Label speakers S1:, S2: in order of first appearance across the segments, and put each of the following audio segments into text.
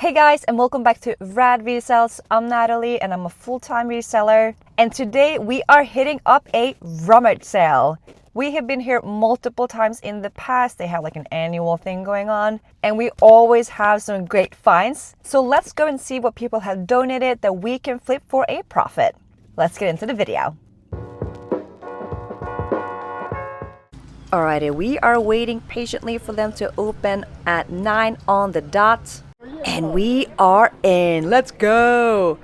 S1: Hey guys, and welcome back to Rad Resells. I'm Natalie and I'm a full-time reseller. And today we are hitting up a Rummage sale. We have been here multiple times in the past. They have like an annual thing going on and we always have some great finds. So let's go and see what people have donated that we can flip for a profit. Let's get into the video. Alrighty, we are waiting patiently for them to open at 9 on the dot. And we are in. Let's go.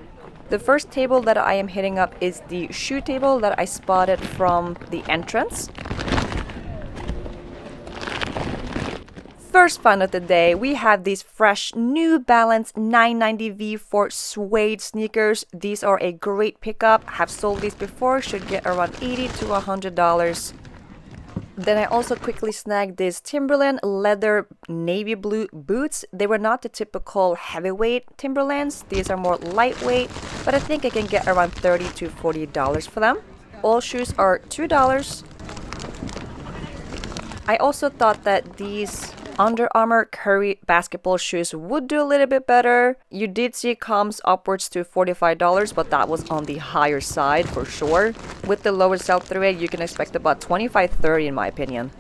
S1: The first table that I am hitting up is the shoe table that I spotted from the entrance. First find of the day, we have these fresh New Balance 990 V4 suede sneakers. These are a great pickup. Have sold these before, should get around $80 to $100. Then I also quickly snagged these Timberland leather navy blue boots. They were not the typical heavyweight Timberlands. These are more lightweight, but I think I can get around $30 to $40 for them. All shoes are $2. I also thought that these Under Armour Curry basketball shoes would do a little bit better. You did see comps upwards to $45, but that was on the higher side for sure. With the lower sell-through rate, you can expect about $25-30 in my opinion.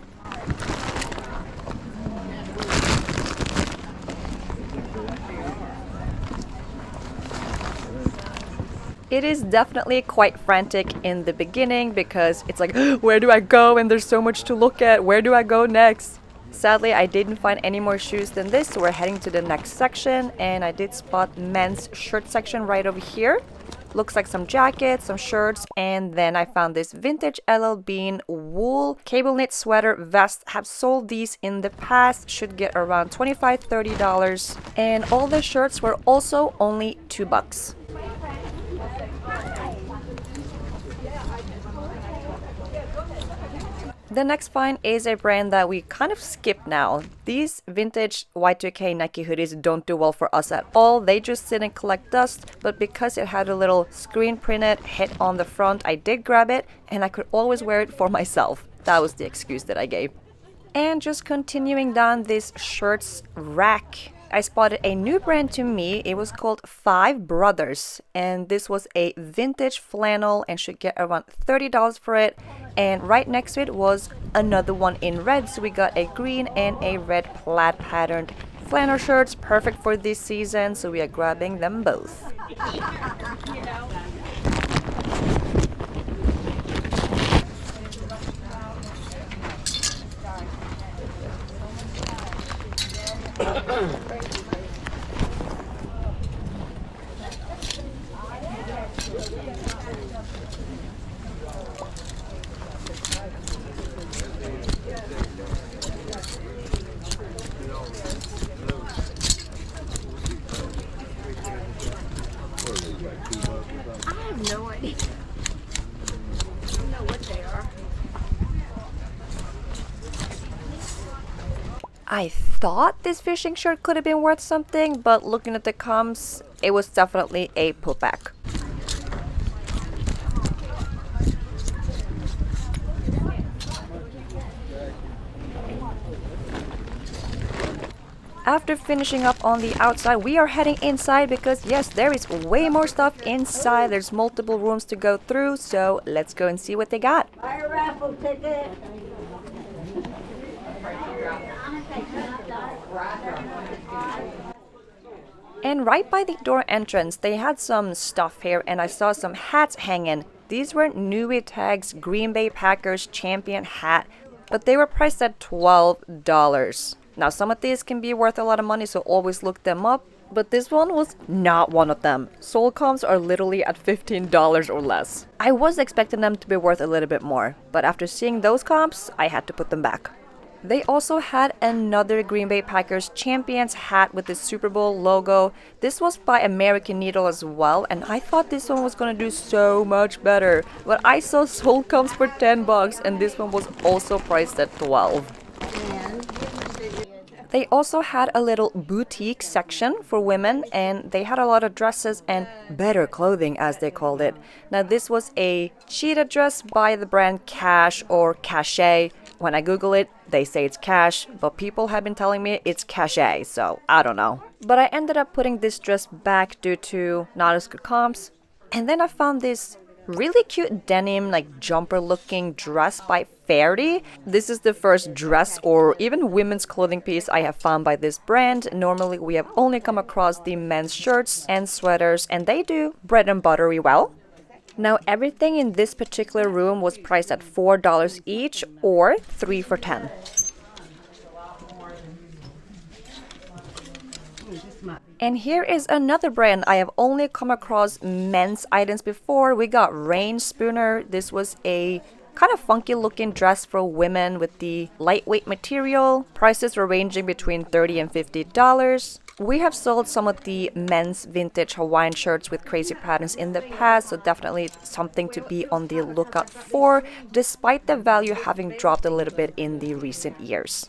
S1: It is definitely quite frantic in the beginning because it's like, where do I go? And there's so much to look at. Where do I go next? Sadly, I didn't find any more shoes than this, so we're heading to the next section, and I did spot men's shirt section right over here. Looks like some jackets, some shirts, and then I found this vintage LL Bean wool cable knit sweater vest. Have sold these in the past, should get around $25-30, and all the shirts were also only $2. The next find is a brand that we kind of skipped now. These vintage Y2K Nike hoodies don't do well for us at all. They just sit and collect dust, but because it had a little screen printed hit on the front, I did grab it and I could always wear it for myself. That was the excuse that I gave. And just continuing down this shirts rack, I spotted a new brand to me. It was called Five Brothers, and this was a vintage flannel and should get around $30 for it. And right next to it was another one in red, so we got a green and a red plaid patterned flannel shirts, perfect for this season, so we are grabbing them both.
S2: I have no idea. I don't know what they are.
S1: I thought this fishing shirt could have been worth something, but looking at the comps, it was definitely a putback. After finishing up on the outside, we are heading inside because yes, there is way more stuff inside. There's multiple rooms to go through, so let's go and see what they got.
S2: Buy a raffle ticket.
S1: And right by the door entrance, they had some stuff here and I saw some hats hanging. These were Newey Tags Green Bay Packers champion hat, but they were priced at $12. Now some of these can be worth a lot of money, so always look them up, but this one was not one of them. Sold comps are literally at $15 or less. I was expecting them to be worth a little bit more, but after seeing those comps, I had to put them back. They also had another Green Bay Packers champions hat with the Super Bowl logo. This was by American Needle as well, and I thought this one was gonna do so much better. But I saw sold comps for $10 and this one was also priced at $12. They also had a little boutique section for women, and they had a lot of dresses and better clothing, as they called it. Now this was a cheetah dress by the brand Cash or Cachet. When I Google it, they say it's cash, but people have been telling me it's cachet, so I don't know. But I ended up putting this dress back due to not as good comps. And then I found this really cute denim, like jumper looking dress by Fairy. This is the first dress or even women's clothing piece I have found by this brand. Normally we have only come across the men's shirts and sweaters, and they do bread and buttery well. Now everything in this particular room was priced at $4 each or 3 for $10. And here is another brand. I have only come across men's items before. We got Rain Spooner. This was a kind of funky looking dress for women with the lightweight material. Prices were ranging between $30 and $50. We have sold some of the men's vintage Hawaiian shirts with crazy patterns in the past, so definitely something to be on the lookout for, despite the value having dropped a little bit in the recent years.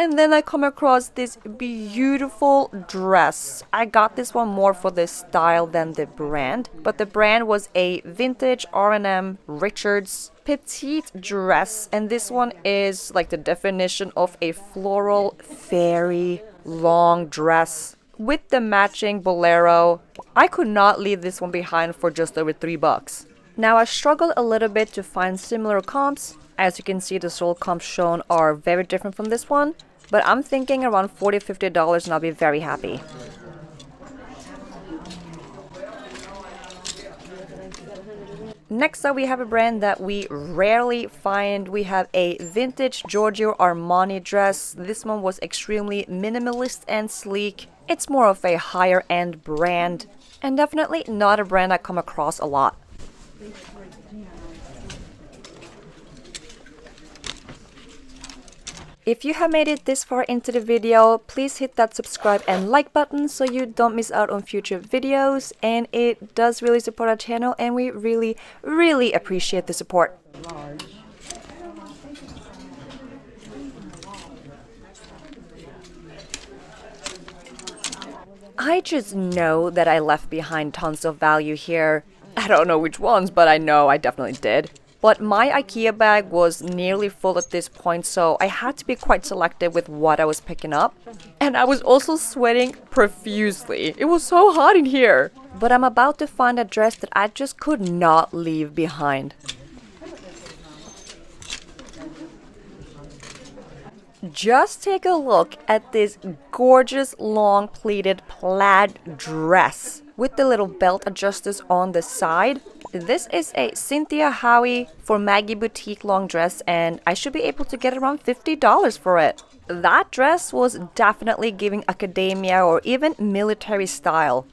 S1: And then I come across this beautiful dress. I got this one more for the style than the brand, but the brand was a vintage R&M Richards petite dress, and this one is like the definition of a floral fairy long dress with the matching bolero. I could not leave this one behind for just over $3. Now I struggled a little bit to find similar comps. As you can see, the sold comps shown are very different from this one, but I'm thinking around $40, $50 and I'll be very happy. Next up, we have a brand that we rarely find. We have a vintage Giorgio Armani dress. This one was extremely minimalist and sleek. It's more of a higher end brand and definitely not a brand I come across a lot. If you have made it this far into the video, please hit that subscribe and like button so you don't miss out on future videos, and it does really support our channel and we really appreciate the support. I just know that I left behind tons of value here. I don't know which ones, but I know I definitely did. But my IKEA bag was nearly full at this point, so I had to be quite selective with what I was picking up. And I was also sweating profusely. It was so hot in here. But I'm about to find a dress that I just could not leave behind. Just take a look at this gorgeous long pleated plaid dress with the little belt adjusters on the side. This is a Cynthia Howie for Maggie Boutique long dress, and I should be able to get around $50 for it. That dress was definitely giving academia or even military style.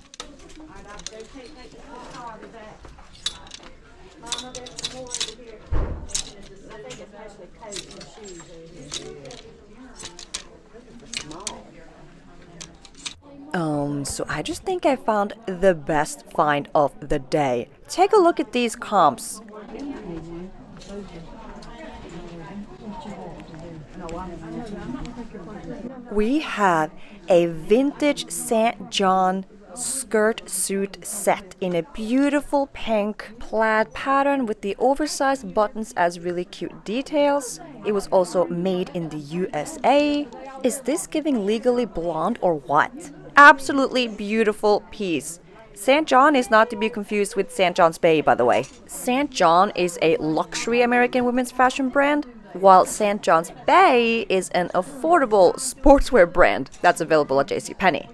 S1: So I just think I found the best find of the day. Take a look at these comps. We have a vintage St. John skirt suit set in a beautiful pink plaid pattern with the oversized buttons as really cute details. It was also made in the USA. Is this giving Legally Blonde or what? Absolutely beautiful piece. St. John is not to be confused with St. John's Bay, by the way. St. John is a luxury American women's fashion brand, while St. John's Bay is an affordable sportswear brand that's available at JCPenney.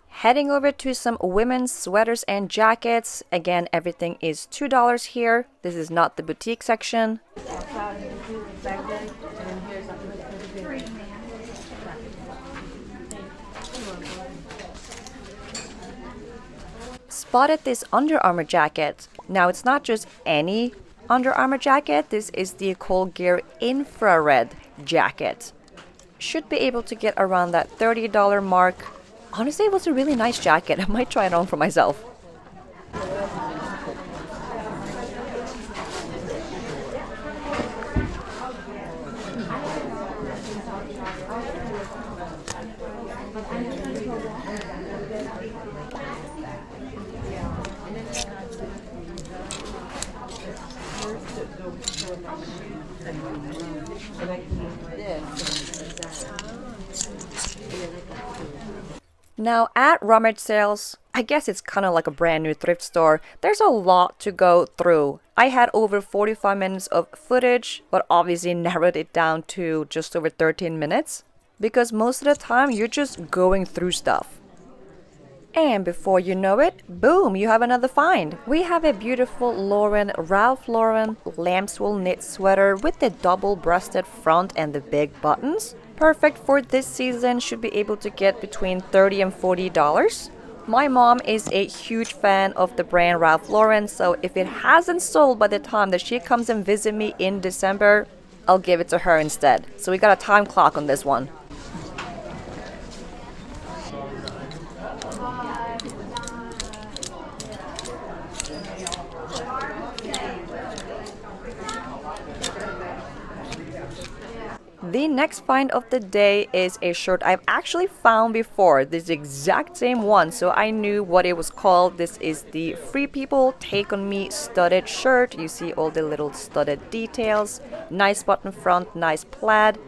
S1: Heading over to some women's sweaters and jackets. Again, everything is $2 here. This is not the boutique section. Spotted this Under Armour jacket. Now, it's not just any Under Armour jacket. This is the Cold Gear infrared jacket. Should be able to get around that $30 mark. Honestly, it was a really nice jacket. I might try it on for myself. Now at Rummage sales, I guess it's kind of like a brand new thrift store. There's a lot to go through. I had over 45 minutes of footage, but obviously narrowed it down to just over 13 minutes because most of the time you're just going through stuff. And before you know it, boom, you have another find. We have a beautiful Ralph Lauren lambswool knit sweater with the double-breasted front and the big buttons. Perfect for this season, should be able to get between $30 and $40. My mom is a huge fan of the brand Ralph Lauren, so if it hasn't sold by the time that she comes and visit me in December, I'll give it to her instead. So we got a time clock on this one. The next find of the day is a shirt I've actually found before, this exact same one, so I knew what it was called. This is the Free People Take On Me studded shirt. You see all the little studded details, nice button front, nice plaid.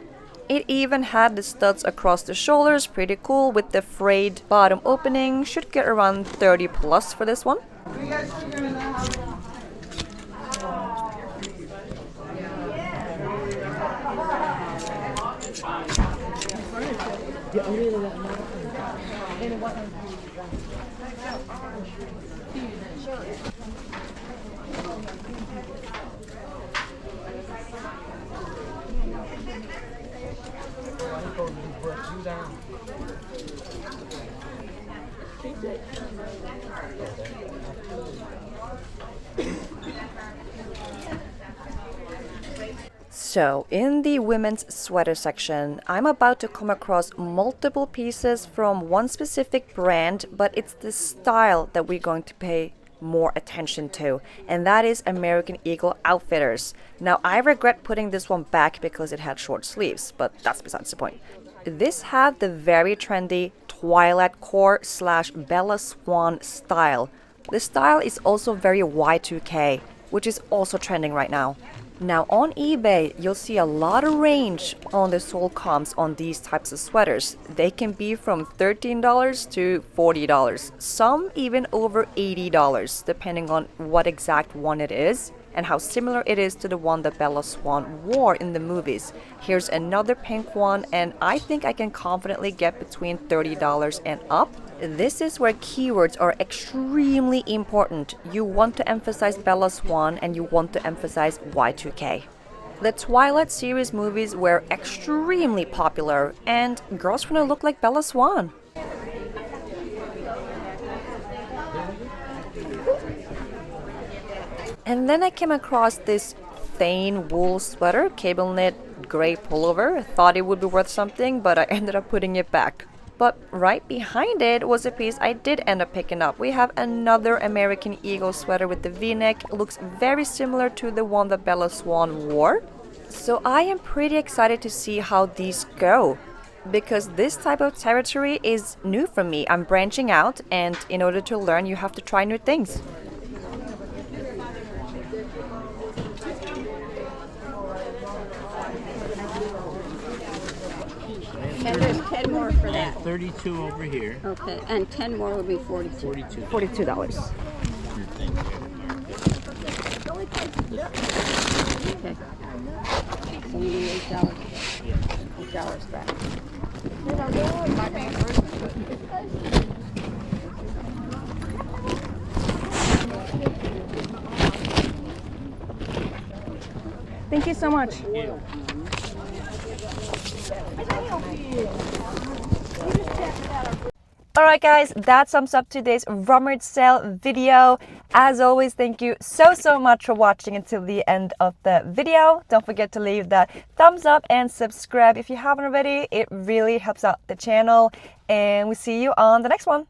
S1: It even had the studs across the shoulders, pretty cool, with the frayed bottom opening. Should get around 30 plus for this one. So, in the women's sweater section, I'm about to come across multiple pieces from one specific brand, but it's the style that we're going to pay more attention to, and that is American Eagle Outfitters. Now, I regret putting this one back because it had short sleeves, but that's besides the point. This had the very trendy Twilight Core / Bella Swan style. The style is also very Y2K, which is also trending right now. Now on eBay, you'll see a lot of range on the sold comps on these types of sweaters. They can be from $13 to $40, some even over $80, depending on what exact one it is and how similar it is to the one that Bella Swan wore in the movies. Here's another pink one, and I think I can confidently get between $30 and up. This is where keywords are extremely important. You want to emphasize Bella Swan and you want to emphasize Y2K. The Twilight series movies were extremely popular and girls want to look like Bella Swan. And then I came across this Thane wool sweater, cable knit gray pullover. I thought it would be worth something, but I ended up putting it back. But right behind it was a piece I did end up picking up. We have another American Eagle sweater with the V-neck. It looks very similar to the one that Bella Swan wore. So I am pretty excited to see how these go, because this type of territory is new for me. I'm branching out, and in order to learn, you have to try new things.
S2: And there's 10 more for that.
S3: 32 over here.
S2: Okay, and 10 more would be 42.
S1: $42.
S2: Okay. So we need $8. $8 back.
S1: Thank you so much. Alright guys, that sums up today's Rummage sale video. As always, thank you so much for watching until the end of the video. Don't forget to leave that thumbs up and subscribe if you haven't already. It really helps out the channel, and we'll see you on the next one.